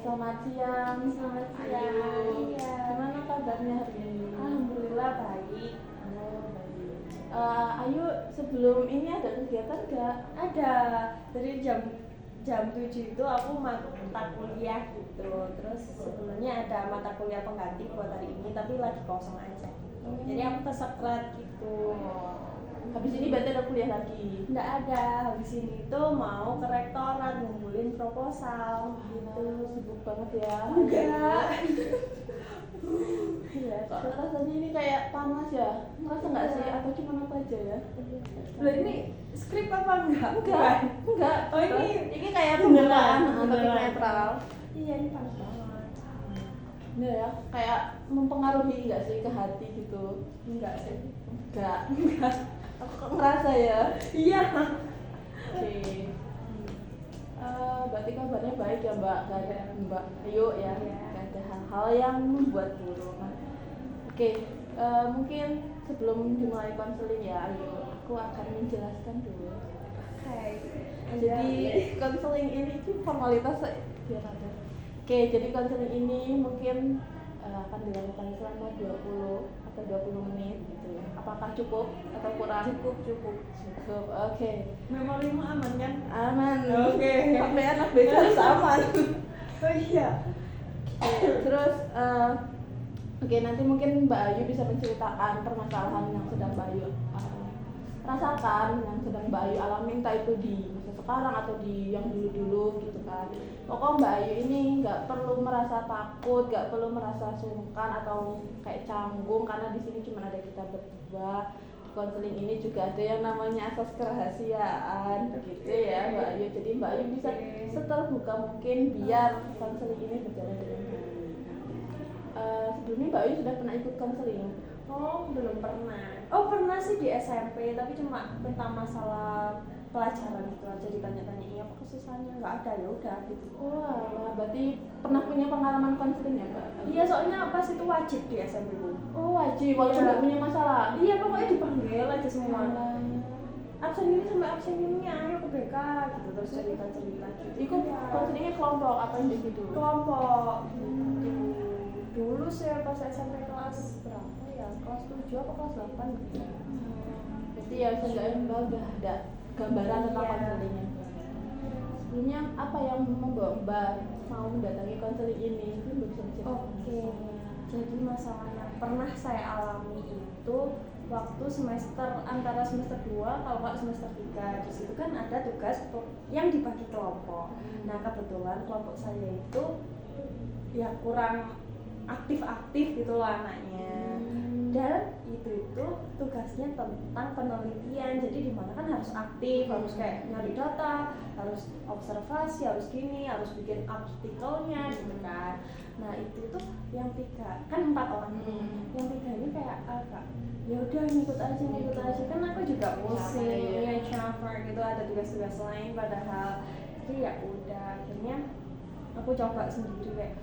selamat siang. Selamat siang. Ayu. Iya. Gimana kabarnya hari ini? Alhamdulillah baik. Oh, baik. Ayu, sebelum ini ada kegiatan nggak? Ada dari jam 7 itu aku mata kuliah gitu. Terus sebelumnya ada mata kuliah pengganti buat hari ini tapi lagi kosong aja gitu. Jadi aku kesekret gitu. Habis ini berarti ada kuliah lagi? Nggak ada, habis ini tuh mau ke rektorat ngumpulin proposal gitu. Sibuk banget ya? Enggak. Iya, kok rasanya ini kayak panas ya? Merasa nggak sih? Atau cuma apa aja ya? Loh ini skrip apa enggak? Enggak. Oh Ini kayak beneran, pembukaan topik beneran. netral. Iya ini panas banget. Iya ya, kayak mempengaruhi nggak sih ke hati gitu? Enggak sih. Enggak. Aku kok ngerasa ya. Iya. Oke. Berarti kabarnya baik ya Mbak. Gak ada Mbak Ayu ya. Iya. Gak ada hal-hal yang membuat buruk. Nah, oke. Mungkin sebelum dimulai konseling ya Ayu, aku akan menjelaskan dulu. Hai. Jadi konseling ini formalitas biar ada. Oke, jadi konseling ini mungkin akan dilakukan selama 20 atau 20 menit gitu ya. Apakah cukup atau kurang? Cukup. Oke. Memorimu aman kan? Aman. Oke. Sampai anak BK harus aman. Oh iya. Terus oke, nanti mungkin Mbak Ayu bisa menceritakan permasalahan yang sedang Mbak Ayu rasakan, yang sedang Mbak Ayu alami, entah itu di masa sekarang atau di yang dulu-dulu gitu kan. Pokoknya Mbak Ayu ini nggak perlu merasa takut, nggak perlu merasa sungkan atau kayak canggung karena di sini cuma ada kita berdua. Di konseling ini juga ada yang namanya asas kerahasiaan gitu ya Mbak Ayu. Jadi Mbak Ayu bisa seterbuka mungkin biar konseling ini berjalan dengan baik. Sebelumnya Mbak Ayu sudah pernah ikut konseling? Oh belum pernah. Oh pernah sih di SMP tapi cuma tentang masalah pelajaran gitu aja ditanya-tanya iya apa kesusahannya nggak ada ya udah gitu. Wah, berarti pernah punya pengalaman konseling ya Mbak? Iya soalnya pas itu wajib di SMP bu. Oh wajib, walaupun Iya. nggak punya masalah? Iya pokoknya dipanggil aja semua. Absen ini sampai absen ini ayo ke BK gitu terus cerita-cerita gitu. Ikut Ya. konselingnya kelompok apa individu? Kelompok dulu saya pas SMP kelas berapa ya, kelas 7 apa kelas 8 gitu. Berarti ya seenggaknya Mbak udah ada gambaran tentang Iya. konselingnya. Sebelumnya apa yang membawa Mbak mau mendatangi konseling ini? Mungkin Mbak bisa menceritakan. Oke, jadi masalah yang pernah saya alami itu waktu antara semester 2 kalau nggak semester 3. Di situ kan ada tugas yang dibagi kelompok. Nah kebetulan kelompok saya itu ya kurang aktif-aktif gitu loh anaknya. Dan itu tugasnya tentang penelitian, jadi dimana kan harus aktif, harus kayak nyari data, harus observasi, harus gini, harus bikin artikelnya gitu kan. Nah itu tuh yang 3, kan 4 orang nih. Yang 3 ini kayak agak ya udah ngikut aja kan aku juga pusing ya capek gitu, ada tugas-tugas lain padahal. Jadi ya udah akhirnya aku coba sendiri kayak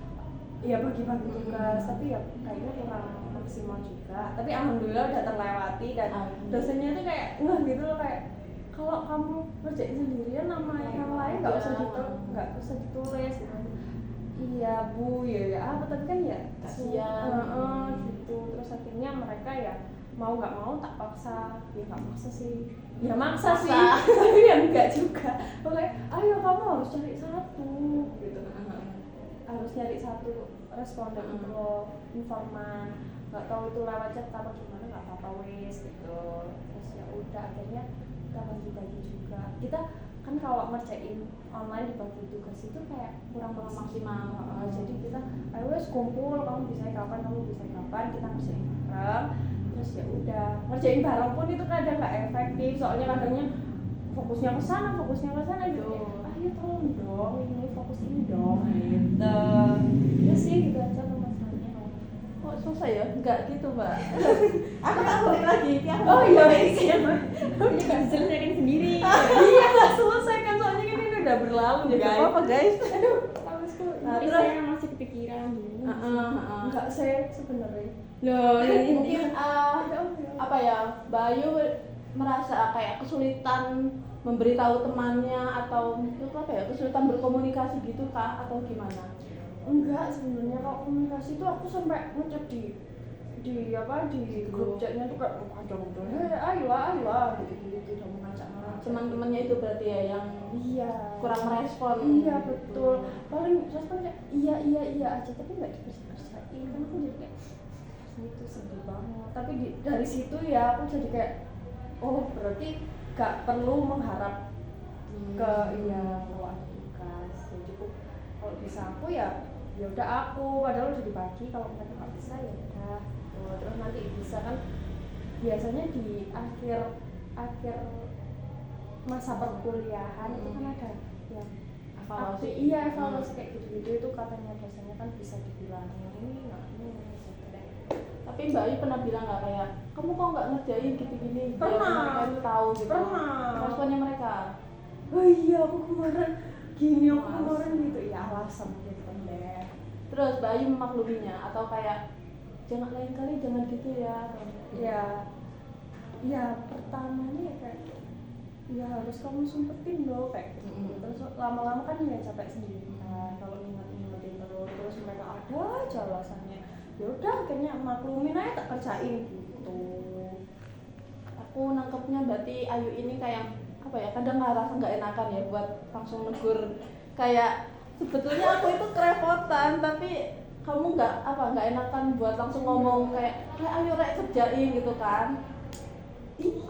ya bagi-bagi tugas, tapi ya kayaknya kurang maksimal juga. Tapi alhamdulillah udah terlewati dan dosennya tuh kayak ngeh gitu loh, kayak kalau kamu ngerjain sendirian nama yang lain nggak usah ditulis gitu. Iya bu, ya apa tapi kan ya Kasian. gitu. Terus akhirnya mereka ya mau nggak mau tak paksa, ya nggak maksa sih, ya maksa sih, tapi ya enggak juga. Pokoknya ayo kamu harus cari satu gitu. Harus nyari satu responden untuk informan, nggak tahu itu lewat chat apa gimana, nggak apa-apa wes gitu. Terus ya udah akhirnya kita bagi-bagi juga. Kita kan kalau ngerjain online dibagi tugas itu kayak kurang maksimal. Jadi kita ayo wes kumpul, kamu bisa kapan, kita ngerjain bareng. Terus ya udah ngerjain bareng pun itu kadang nggak efektif, soalnya kadangnya fokusnya ke sana gitu. Ayo tolong dong, ini fokus ini dong gitu. Ya sih gitu aja permasalahannya. Kok susah ya? Enggak gitu Mbak. Aku tak balik lagi. Oh iya iya. Ini kan selesaikan sendiri. Iya nggak selesai kan soalnya kan ini udah berlalu Ya guys. apa guys? Aduh, mawasku. Nah, Tapi terus saya masih kepikiran dulu. Enggak saya sebenarnya. Loh, Mungkin apa ya, Mbak Ayu merasa kayak kesulitan memberitahu temannya atau itu apa ya, kesulitan berkomunikasi gitu kah atau gimana? Enggak, sebenarnya kalau komunikasi itu aku sampai ngechat di grup chatnya tuh kayak kacau-kacau, ayo lah gitu udah mengajak. Cuman temennya itu berarti ya yang Iya, kurang merespon. iya betul, paling respon kayak iya aja tapi nggak dikerjain kan aku jadi kayak itu sedih banget. Tapi dari situ ya aku jadi kayak oh berarti nggak perlu mengharap ke kalau ada tugas ya cukup kalau bisa aku ya udah aku padahal udah dibagi kalau mereka nggak bisa ya udah gitu. Terus nanti bisa kan biasanya di akhir masa perkuliahan itu kan ada yang Evaluasi. evaluasi kayak gitu itu katanya biasanya kan bisa dibilang ini gitu deh. Tapi Mbak Ayu pernah bilang nggak kayak kamu kok nggak ngerjain gini-gini? Pernah. Biar mereka itu tahu gitu. Pernah. Responnya mereka. Oh iya aku kemarin gini aku kemarin gitu ya alasan gitu deh. Terus Mbak Ayu memakluminya atau kayak jangan lain kali jangan gitu ya. Ya pertamanya ya kayak ya harus kamu sumpetin loh kayak gitu. Terus lama-lama kan ya capek sendiri kan kalau ingat-ingatin terus mereka ada aja alasannya. Ya udah akhirnya maklumin aja tak kerjain gitu. Aku nangkepnya berarti Ayu ini kayak apa ya, kadang ngerasa nggak enakan ya buat langsung negur, kayak sebetulnya aku itu kerepotan tapi kamu nggak enakan buat langsung ngomong kayak ayo Rek kerjain gitu kan.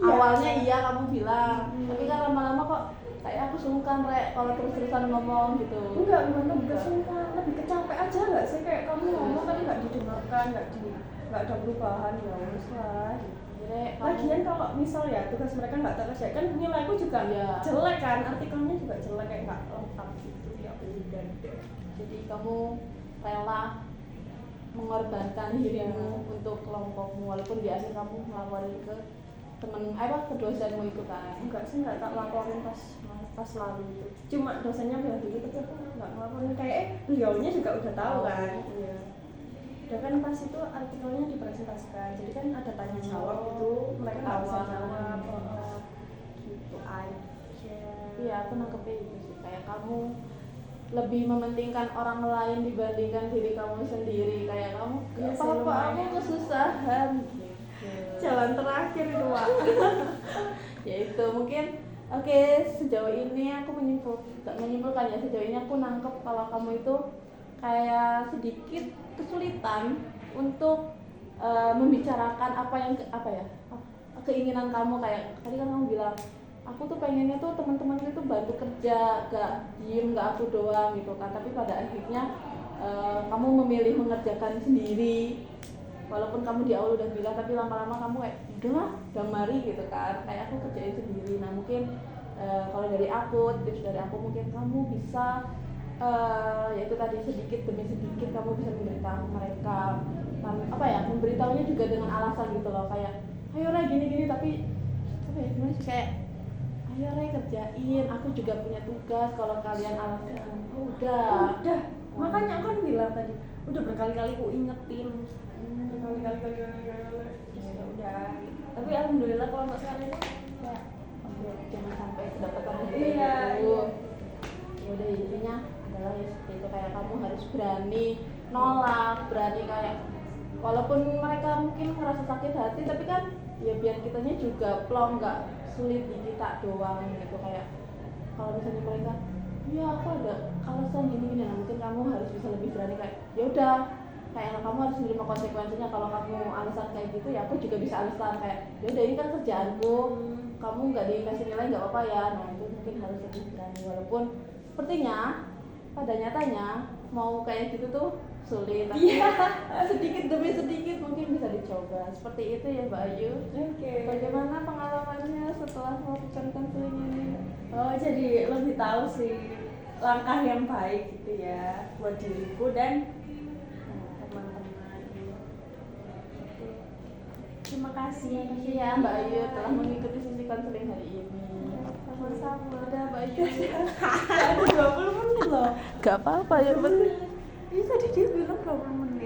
Awalnya iya kamu bilang, tapi kan lama-lama kok kayak aku sungkan Rek kalau terus-terusan ngomong gitu. Enggak kesungkan, lebih kecapek aja nggak sih kayak kamu ngomong tapi nggak didengarkan, nggak ada perubahan ya wes lah. Lagian kalau misal ya tugas mereka nggak terkerjakan kan nilaiku juga jelek kan, artikelnya juga jelek kayak nggak lengkap gitu ya udah deh. Jadi kamu rela mengorbankan dirimu untuk kelompokmu walaupun di akhir kamu ngelaporin ke ke dosenmu itu kan. Enggak sih, nggak tak laporin pas lalu itu, cuma dosennya bilang gitu tapi aku nggak ngelaporin kayak beliaunya juga udah tahu kan. Iya. Ya kan pas itu artikelnya dipresentasikan, jadi kan ada tanya jawab gitu, mereka nggak bisa jawab gitu aja. Iya, aku nangkepnya itu sih, kayak kamu lebih mementingkan orang lain dibandingkan diri kamu sendiri, kayak kamu Ya, apa aku kesusahan gitu. Jalan terakhir itu Wak. Ya itu mungkin oke, sejauh ini aku menyimpulkan ya, sejauh ini aku nangkep kalau kamu itu kayak sedikit kesulitan untuk membicarakan keinginan kamu. Kayak tadi kan kamu bilang aku tuh pengennya tuh teman-temanku itu bantu kerja, gak diem, gak aku doang gitu kan. Tapi pada akhirnya kamu memilih mengerjakan sendiri, walaupun kamu di awal udah bilang, tapi lama-lama kamu kayak udah mari gitu kan, kayak aku kerjain sendiri. Nah mungkin kalau dari aku, tips dari aku mungkin kamu bisa yaitu tadi sedikit demi sedikit kamu bisa memberitahu mereka, memberitahunya juga dengan alasan gitu loh, kayak ayo Ray gini-gini, tapi gimana sih, kayak ayo Ray kerjain, aku juga punya tugas, kalau kalian alasan udah Makanya aku kan bilang tadi udah berkali-kali aku ingetin berkali-kali ya udah. Tapi alhamdulillah kalau nggak sekali itu ya jangan sampai kedapatan iya. Ya udah, intinya adalah ya seperti itu, kayak kamu harus berani nolak, berani kayak walaupun mereka mungkin merasa sakit hati, tapi kan ya biar kitanya juga plong, nggak sulit di kita doang gitu. Kayak kalau misalnya mereka ya aku ada alasan gini-gini, nah mungkin kamu harus bisa lebih berani kayak ya udah, kayak kamu harus menerima konsekuensinya. Kalau kamu alasan kayak gitu ya aku juga bisa alasan kayak ya udah ini kan kerjaanku, kamu nggak dikasih nilai nggak apa-apa ya. Nah itu mungkin harus lebih berani, walaupun sepertinya pada nyatanya mau kayak gitu tuh sulit, tapi sedikit demi sedikit mungkin bisa dicoba. Seperti itu ya Mbak Ayu. Bagaimana pengalamannya setelah melakukan konseling ini? Oh, jadi lebih tahu sih langkah yang baik gitu ya buat diriku dan teman-teman. Terima kasih ya Mbak Ayu telah mengikuti sesi konseling hari ini. Sama-sama. Udah Mbak Ayu. Ada 20 menit loh. Gak apa-apa ya, betul. Ini tadi dia bilang 20 menit.